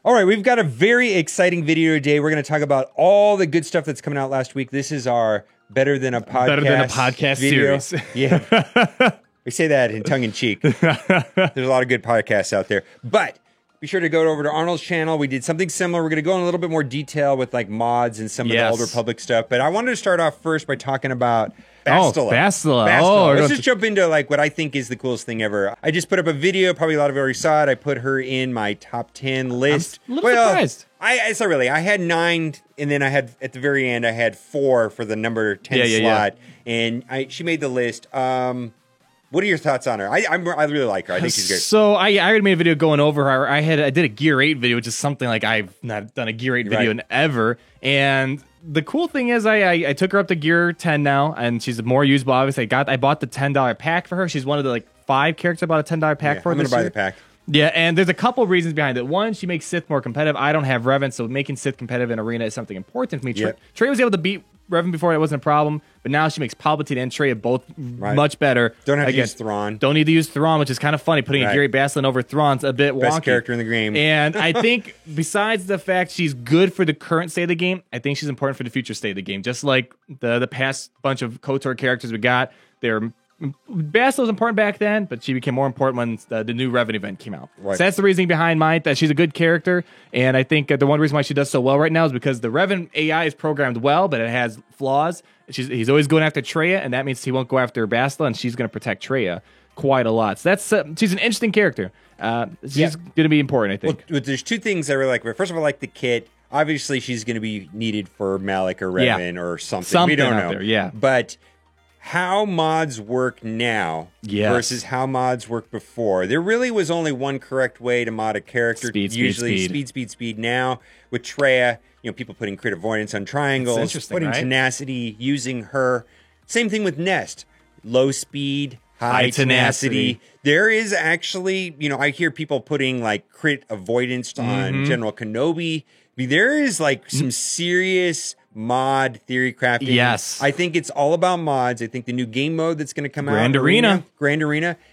All right, we've got a very exciting video today. We're going to talk about all the good stuff that's coming out last week. This is our Better Than a Podcast video. Series. Yeah. We say that in tongue in cheek. There's a lot of good podcasts out there. But be sure to go over to Arnold's channel. We did something similar. We're going to go in a little bit more detail with like mods and some of the Old Republic stuff. But I wanted to start off first by talking about Bastila. Oh, Bastila. Let's just jump into like what I think is the coolest thing ever. I just put up a video. Probably a lot of you already saw it. I put her in my top 10 list. I'm a little surprised. It's not really. I had 9, and then I had at the very end I had 4 for the number 10 slot, and she made the list. What are your thoughts on her? I really like her. I think she's great. So I already made a video going over her. I did a Gear 8 video, which is something like I've not done a Gear 8 video in ever. And the cool thing is I took her up to Gear 10 now, and she's more usable. Obviously, I bought the $10 pack for her. She's one of the 5 characters I bought a $10 pack for. I'm gonna buy the pack. Yeah, and there's a couple reasons behind it. One, she makes Sith more competitive. I don't have Revan, so making Sith competitive in Arena is something important to me. Yep. Trey was able to beat Revan before, that wasn't a problem, but now she makes Palpatine and Trey both much better. Don't have to use Thrawn. Don't need to use Thrawn, which is kind of funny. Putting a Gary Basslin over Thrawn's a bit wonky. Best character in the game. And I think besides the fact she's good for the current state of the game, I think she's important for the future state of the game. Just like the past bunch of KOTOR characters we got, Bastila was important back then, but she became more important when the new Revan event came out. Right. So that's the reasoning behind mine, that she's a good character. And I think the one reason why she does so well right now is because the Revan AI is programmed well, but it has flaws. He's always going after Traya, and that means he won't go after Bastila, and she's going to protect Traya quite a lot. So that's she's an interesting character. She's going to be important, I think. Well, there's 2 things I really like. First of all, I like the kit. Obviously, she's going to be needed for Malak or Revan or something. We don't know. There, But how mods work now versus how mods worked before. There really was only one correct way to mod a character. Speed. Now with Traya, people putting crit avoidance on triangles, putting tenacity, using her. Same thing with Nest. Low speed, high tenacity. There is actually, I hear people putting like crit avoidance on General Kenobi. There is like some serious mod theory crafting. Yes. I think it's all about mods. I think the new game mode that's going to come Grand out, Arena,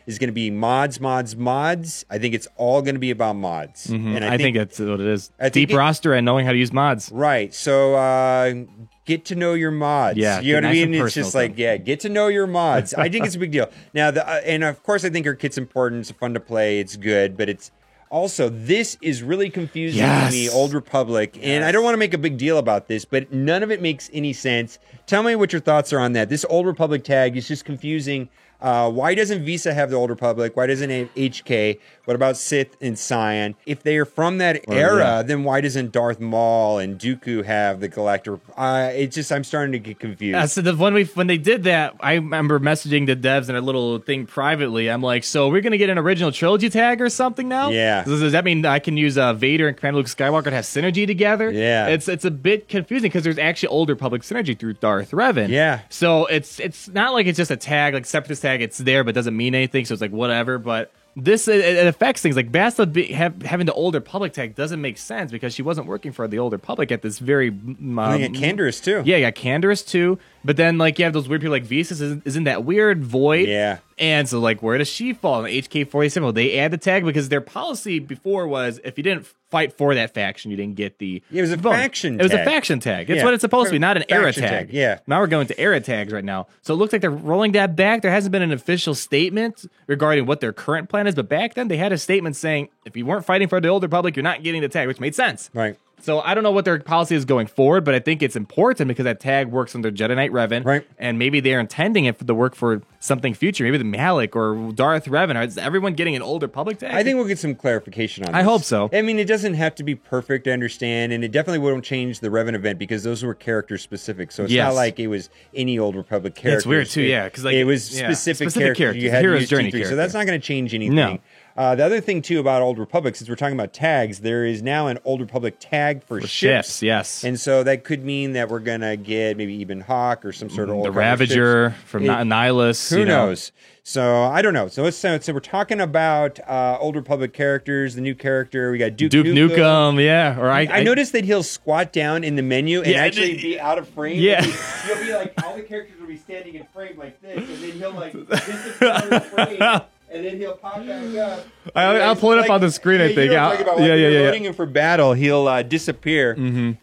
is going to be mods. I think it's all going to be about mods. And I think that's what it is. Deep roster and knowing how to use mods. Right. So get to know your mods. Yeah. You know what I mean? It's just like, get to know your mods. I think it's a big deal. Now, and of course, I think her kit's important. It's fun to play. It's good, but it's also, this is really confusing to me, Old Republic, and I don't want to make a big deal about this, but none of it makes any sense. Tell me what your thoughts are on that. This Old Republic tag is just confusing. Why doesn't Visa have the Old Republic? Why doesn't HK? What about Sith and Cyan? If they are from that era, then why doesn't Darth Maul and Dooku have the Galactic? I'm starting to get confused. So when they did that, I remember messaging the devs in a little thing privately. I'm like, so we're gonna get an original trilogy tag or something now? Yeah. Does that mean I can use Vader and Commander Luke Skywalker to have synergy together? Yeah. It's a bit confusing because there's actually Old Republic synergy through Darth Revan. Yeah. So it's not like it's just a tag, like separatist tag. It's there, but doesn't mean anything. So it's like whatever. But this it affects things. Like Bastila having the Old Republic tag doesn't make sense because she wasn't working for the Old Republic at this very. I think Canderous too. Yeah, Canderous too. But then you have those weird people like Visas. Isn't that weird void? Yeah. And so where does she fall? In HK-47, well, they add the tag because their policy before was if you didn't fight for that faction, you didn't get the. It was a faction. It was a faction tag. That's what it's supposed to be, not an era tag. Yeah. Now we're going to era tags right now. So it looks like they're rolling that back. There hasn't been an official statement regarding what their current plan is, but back then they had a statement saying if you weren't fighting for the Old Republic, you're not getting the tag, which made sense. Right. So I don't know what their policy is going forward, but I think it's important because that tag works under Jedi Knight Revan. Right. And maybe they're intending it to work for something future. Maybe the Malak or Darth Revan. Is everyone getting an Old Republic tag? I think we'll get some clarification on this. I hope so. I mean, it doesn't have to be perfect, I understand, and it definitely won't change the Revan event because those were character specific. So it's not like it was any Old Republic character. It's weird too, because it was specific characters. You had Hero's to use journey G3, character. so that's not going to change anything. No. The other thing too about Old Republic, since we're talking about tags, there is now an Old Republic tag for ships. Yes. And so that could mean that we're going to get maybe Ibn Hawk or some sort of Old the Republic Ravager ships. from Nihilus. Who knows? So I don't know. So we're talking about Old Republic characters. The new character we got Duke Nukem. Yeah. Or I noticed that he'll squat down in the menu and actually be out of frame. Yeah. He'll be like all the characters will be standing in frame like this, and then he'll disappear in frame. and then he'll pop back up. I'll pull it up on the screen. I think. Loading him for battle, he'll disappear.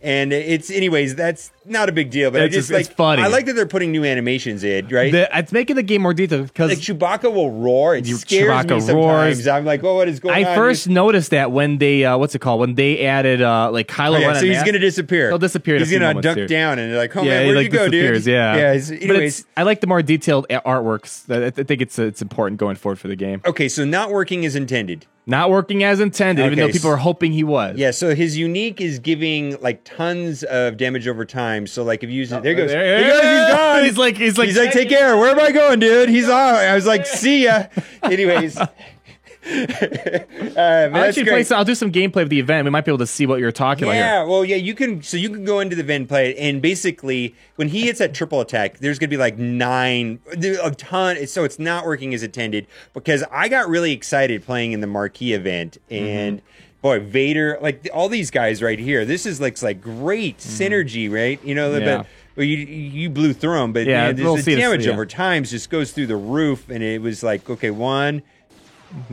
And anyways, that's not a big deal. But it's funny. I like that they're putting new animations in, right? It's making the game more detailed because like Chewbacca will roar. It scares Chewbacca me sometimes. roars. I'm like, well, what is going on? I first noticed that when they what's it called? When they added like Kylo Ren. So he's going to disappear. He'll disappear. He's going to duck down and they're like, oh man, where'd you go, dude? Yeah. Anyways, I like the more detailed artworks. I think it's important going forward for the game. Okay, so not working as intended. Not working as intended, even though people are hoping he was. Yeah, so his unique is giving like tons of damage over time. So like if you use it, there he goes. He's gone. He's like, take care. Where am I going, dude? He's on. I was like, see ya. Anyways. I'll do some gameplay of the event. We might be able to see what you're talking about here. Yeah, well, yeah, you can. So you can go into the event, play it, and basically, when he hits that triple attack, there's going to be like a ton. So it's not working as intended because I got really excited playing in the marquee event, and boy, Vader, like all these guys right here. This is like great synergy, right? You know, but. Well, you blew through them, but the damage over time just goes through the roof, and it was like, okay, one.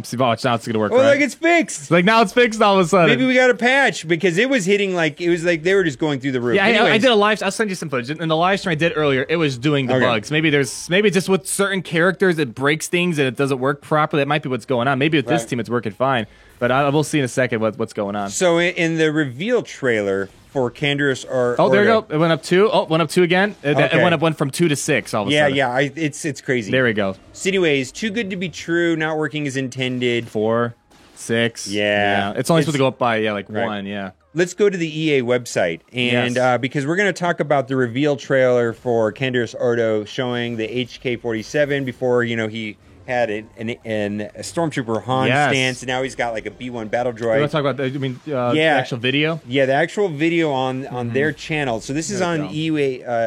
See, watch, now it's gonna work. Oh, like it's fixed. Like now it's fixed all of a sudden. Maybe we got a patch because it was hitting it was like they were just going through the roof. Yeah, I did a live. I'll send you some footage. In the live stream I did earlier, it was doing the bugs. Maybe just with certain characters it breaks things and it doesn't work properly. That might be what's going on. Maybe with this team it's working fine. But we'll see in a second what's going on. So in the reveal trailer for Canderous or there you go. It went up 2. Oh, went up 2 again. It went from 2 to 6 all of a sudden. Yeah. It's crazy. There we go. So anyways, too good to be true. Not working as intended. 4, 6. Yeah. It's only supposed to go up by 1. Yeah. Let's go to the EA website and because we're going to talk about the reveal trailer for Canderous Ordo showing the HK-47 before he had a Stormtrooper Han stance, and now he's got like a B-1 battle droid. You want to talk about the actual video? Yeah, the actual video on their channel. So this is on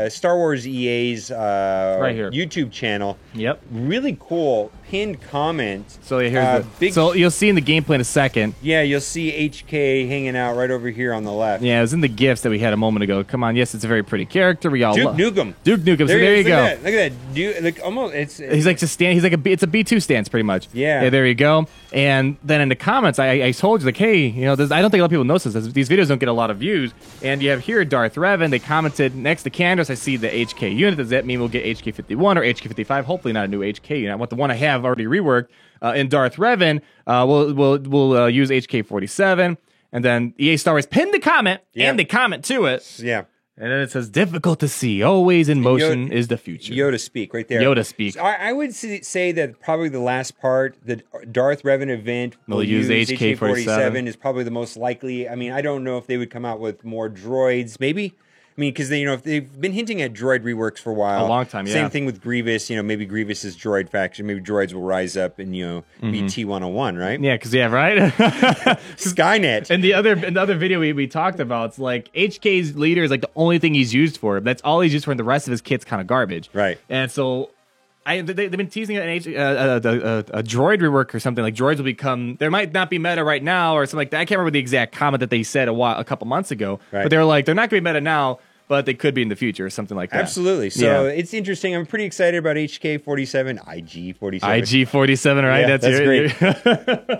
Star Wars EA's right here. YouTube channel. Yep. Really cool pinned comment. So here's so you'll see in the gameplay in a second. Yeah, you'll see HK hanging out right over here on the left. Yeah, it was in the gifs that we had a moment ago. Come on, yes, it's a very pretty character. We all Duke Nukem. Duke Nukem. So there you go. Look at that. Dude, almost he's like just stand. He's like it's a B2 stance pretty much. Yeah. There you go. And then in the comments, I told you like, hey, I don't think a lot of people notice this. These videos don't get a lot of views. And you have here Darth Revan. They commented next to Canderous. I see the HK unit. Does that mean we'll get HK-51 or HK-55? Hopefully not a new HK unit. I want the one I have already reworked. In Darth Revan, we'll use HK-47. And then EA Star Wars pinned the comment and they comment to it. Yeah. And then it says, difficult to see. Always in motion is the future. Yoda speak right there. Yoda speak. So I would say that probably the last part, the Darth Revan event will use HK-47 is probably the most likely. I mean, I don't know if they would come out with more droids. Maybe. I mean, because if they've been hinting at droid reworks for a while. A long time, yeah. Same thing with Grievous. Maybe Grievous's droid faction. Maybe droids will rise up and be T-101, right? Yeah, because right. Skynet. And the other video we talked about, it's like HK's leader is like the only thing he's used for. That's all he's used for, and the rest of his kit's kind of garbage. Right. And so they've been teasing a droid rework or something. Like droids will become. There might not be meta right now or something like that. I can't remember the exact comment that they said a couple months ago. Right. But they were like, they're not going to be meta now, but they could be in the future or something like that. Absolutely. So it's interesting. I'm pretty excited about HK-47, IG-47. IG-47, right? Yeah, that's great.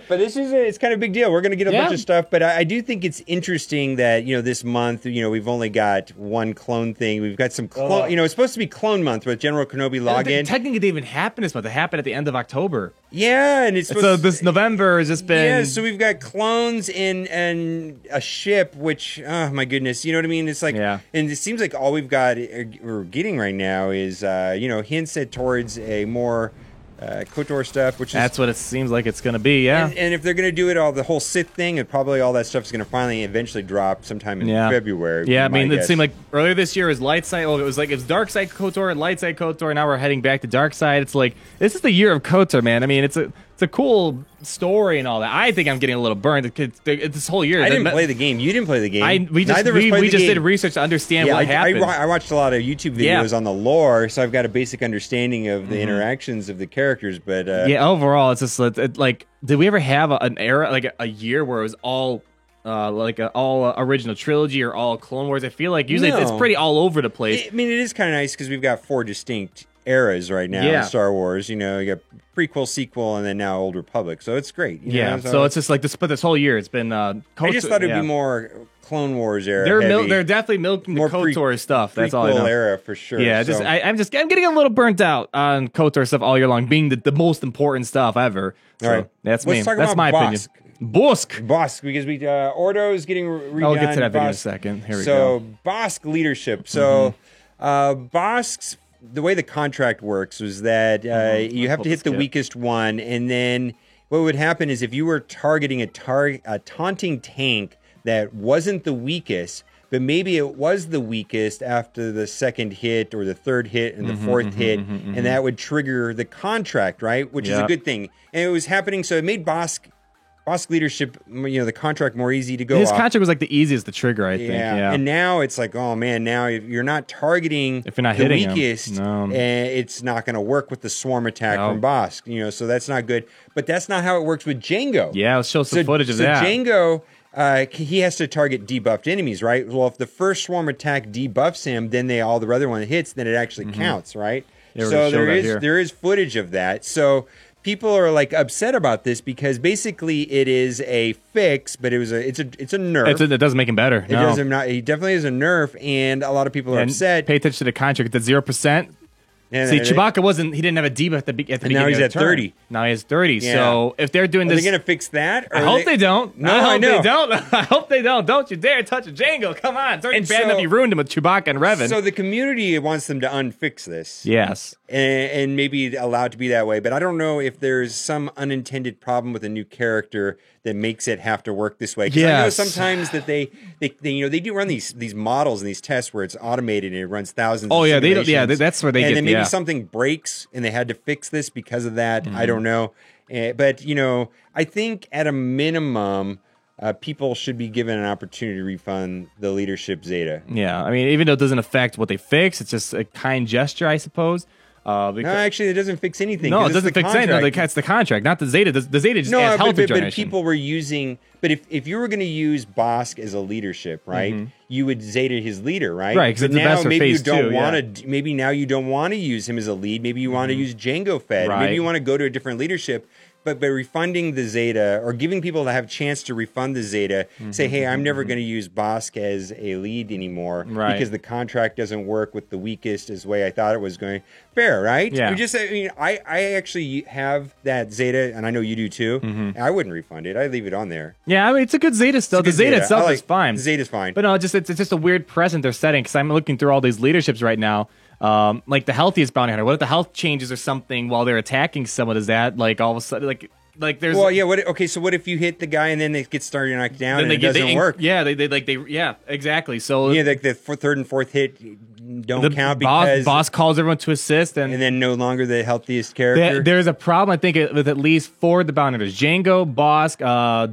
But it's kind of a big deal. We're going to get a bunch of stuff, but I do think it's interesting that, this month, we've only got one clone thing. We've got some clone, it's supposed to be clone month with General Kenobi login. Technically, it didn't even happen this month. It happened at the end of October. Yeah, and so this November has just been... Yeah, so we've got clones and a ship, which, oh my goodness, you know what I mean? It's like, and it seems like all we're getting right now is, hints towards a more KOTOR stuff, which that's what it seems like it's going to be, yeah. And if they're going to do it the whole Sith thing, and probably all that stuff is going to finally eventually drop sometime in February. Yeah, I mean, it seemed like earlier this year was light side. Well, it was dark side KOTOR and light side KOTOR. Now we're heading back to dark side. It's like this is the year of KOTOR, man. I mean, it's a cool story and all that. I think I'm getting a little burned. This whole year, I didn't play the game. You didn't play the game. We just did research to understand what happened. I watched a lot of YouTube videos on the lore, so I've got a basic understanding of the interactions of the characters. But overall, it's just like, did we ever have an era, like a year where it was all all original trilogy or all Clone Wars? I feel like usually it's pretty all over the place. I mean, it is kind of nice because we've got 4 distinct eras right now Yeah. in Star Wars. You know, you got prequel, sequel, and then now Old Republic. So it's great. You Yeah, know? so it's just like this. But this whole year, it's been. I just thought it'd be more Clone Wars era. They're definitely milking the KOTOR stuff. That's all I know. Era for sure. Yeah, so. I'm getting a little burnt out on KOTOR stuff all year long, being the most important stuff ever. So all right, that's Let's me. talk That's about my Bossk. opinion. Bossk, because we Ordo's getting redone. I'll get to that video in a second. Here we so go. Bossk leadership. So Bosk's the way the contract works was that you have to hit the weakest one, and then what would happen is if you were targeting a taunting tank that wasn't the weakest, but maybe it was the weakest after the second hit or the third hit and the fourth hit, and that would trigger the contract, right? Which is a good thing. And it was happening, so it made Bossk leadership, you know, the contract more easy to go His off. contract was like the easiest to trigger, I think. Yeah. And now it's like, oh man, now if you're not targeting if you're not the hitting weakest, him, it's not going to work with the swarm attack from Bossk. You know, so that's not good. But that's not how it works with Jango. Yeah, let's show some footage of that. So Jango, he has to target debuffed enemies, right? Well, if the first swarm attack debuffs him, then all the other one hits, then it actually counts, right? Yeah, so there is footage of that. So people are like upset about this because basically it is a fix, but it's a nerf. It doesn't make him better. It does him not. He definitely is a nerf, and a lot of people are upset. Pay attention to the contract. It's at 0%. See, Chewbacca he didn't have a debuff at the beginning. Now he's at 30. Now he has 30. Yeah. So if they're doing this, are they going to fix that? I hope they don't. No, I know. They don't. I hope they don't. Don't you dare touch a Jango. Come on. It's already bad enough you ruined him with Chewbacca and Revan. So the community wants them to unfix this. Yes. And maybe allow it to be that way. But I don't know if there's some unintended problem with a new character that makes it have to work this way. Because I know sometimes that they do run these models and these tests where it's automated and it runs thousands. Oh of yeah, simulations. that's where they and get. then maybe something breaks and they had to fix this because of that. I don't know, but I think at a minimum, people should be given an opportunity to refund the leadership Zeta. Yeah, I mean, even though it doesn't affect what they fix, it's just a kind gesture, I suppose. No, actually, it doesn't fix anything. No, it doesn't fix anything. No, it's the contract, not the Zeta. The Zeta just adds health regeneration. But people were using. But if you were going to use Bossk as a leadership, right, you would Zeta his leader, right? Right, because it's the best for phase 2. Maybe now you don't want to use him as a lead. Maybe you want to use Jango Fett. Right. Maybe you want to go to a different leadership. But by refunding the Zeta or giving people to have a chance to refund the Zeta, say, hey, I'm never going to use Bossk as a lead anymore because the contract doesn't work with the weakest as way I thought it was going. Fair, right? Yeah. I actually have that Zeta, and I know you do too. I wouldn't refund it. I'd leave it on there. Yeah, I mean, it's a good Zeta still. The Zeta itself is fine. The Zeta's fine. But no, it's just a weird precedent they're setting because I'm looking through all these leaderships right now. Like the healthiest bounty hunter. What if the health changes or something while they're attacking someone? Is that like all of a sudden like there's? Well, yeah. So what if you hit the guy and then they get started knocked down and it doesn't work? Yeah, yeah, exactly. So yeah, like the third and fourth hit don't count because boss calls everyone to assist and then no longer the healthiest character. There's a problem I think with at least 4 of the bounty hunters: Jango, Bossk,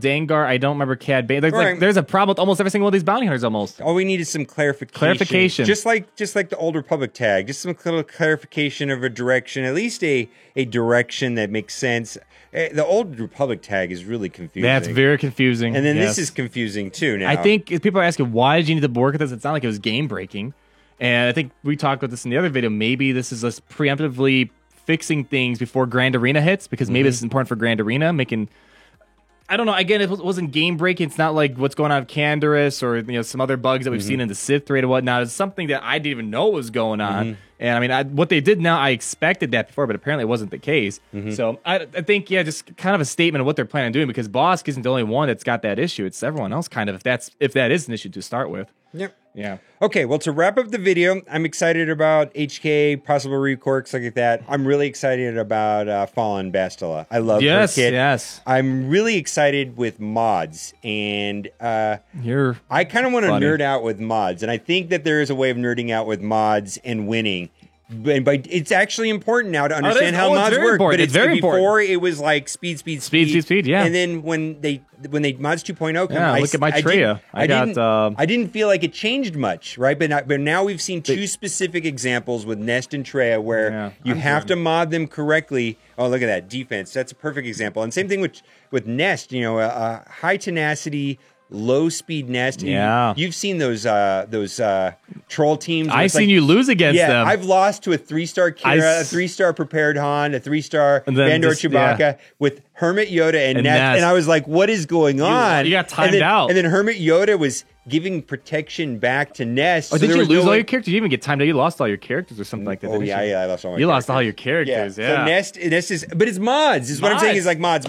Dengar. I don't remember Cad Bane. There's a problem with almost every single one of these bounty hunters. Almost. All we need is some clarification. Just like the Old Republic tag. Just some little clarification of a direction. At least a direction that makes sense. The Old Republic tag is really confusing. That's very confusing. And then this is confusing too now. I think if people are asking, why did you need to work with this? It's not like it was game breaking. And I think we talked about this in the other video. Maybe this is us preemptively fixing things before Grand Arena hits, because maybe this is important for Grand Arena, I don't know. Again, it wasn't game breaking. It's not like what's going on with Canderous or some other bugs that we've seen in the Sith raid and whatnot. It's something that I didn't even know was going on. And I mean, what they did now, I expected that before, but apparently it wasn't the case. So I think, just kind of a statement of what they're planning on doing, because Bossk isn't the only one that's got that issue. It's everyone else, kind of, if that is an issue to start with. Yep. Yeah. Okay, well, to wrap up the video, I'm excited about HK, possible reworks like that. I'm really excited about Fallen Bastila. I love her kit. Yes. I'm really excited with mods, and I kind of want to nerd out with mods, and I think that there is a way of nerding out with mods and winning. But it's actually important now to understand how mods work. But it's very important. Before it was like speed. Yeah. And then when they mods 2.0 come, look at my Traya. I didn't feel like it changed much, right? But now we've seen 2 specific examples with Nest and Traya where you have to mod them correctly. Oh, look at that defense. That's a perfect example. And same thing with Nest. High tenacity, low speed Nest. Yeah. You've seen those troll teams. I've seen you lose against them. I've lost to a 3-star Kira, a 3-star Prepared Han, a 3-star Vandor Chewbacca with Hermit Yoda and Nest. And I was like, what is going on? You got timed out. And then Hermit Yoda was giving protection back to Nest. Oh, did you lose all your characters? You didn't even get timed out. You lost all your characters or something like that. Oh, yeah, I lost all my characters. You lost all your characters, yeah. So Nest is, but it's mods. Is what I'm saying is like mods.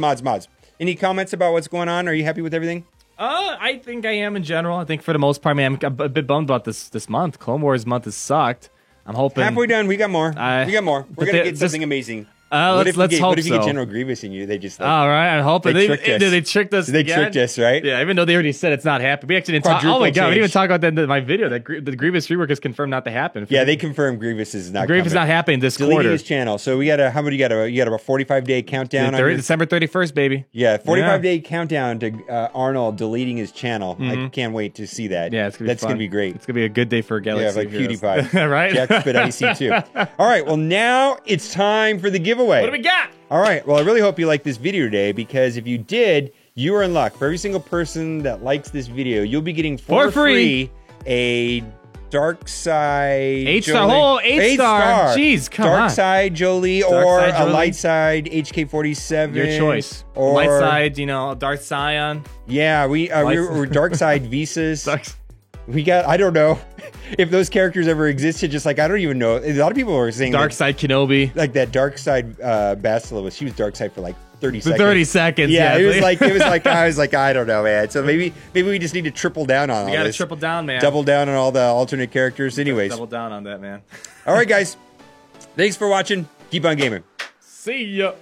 Any comments about what's going on? Are you happy with everything? I think I am in general. I think for the most part, man, I'm a bit bummed about this month. Clone Wars month has sucked. I'm hoping halfway done. We got more. We're gonna get something amazing. Let's hope what if you so. get General Grievous in you? They just all right. I hope they tricked us. They tricked us. They tricked us, right? Yeah, even though they already said it's not happening. We actually didn't talk. Oh my god, we didn't even talk about that in my video. That the Grievous rework is confirmed not to happen. Yeah, they confirmed Grievous is not. Grievous is not happening this quarter. His channel. So we got a how many? You got a 45-day countdown. December 31st, baby. Yeah, 45-day countdown to Arnold deleting his channel. I can't wait to see that. Yeah, that's gonna be great. It's gonna be a good day for Galaxy. Yeah, like PewDiePie, right? Jack Spit Icy too. All right, well now it's time for the giveaway. What do we got? All right, well I really hope you liked this video today because if you did, you are in luck. For every single person that likes this video, you'll be getting for free a Dark Side 8-star. 8-star. Jeez, come on. Dark Side Jolee or a Light Side HK-47. Your choice. Or Light Side, Darth Scion. Yeah, we're Dark Side Visas. We got, I don't know if those characters ever existed. Just like, I don't even know. A lot of people were saying Dark Side Kenobi. Like that Dark Side Bastila she was Dark Side for like 30 seconds. 30 seconds. Yeah, it was like, I was like, I don't know, man. So maybe we just need to triple down on all this. We got to triple down, man. Double down on all the alternate characters. Anyways. Double down on that, man. All right, guys. Thanks for watching. Keep on gaming. See ya.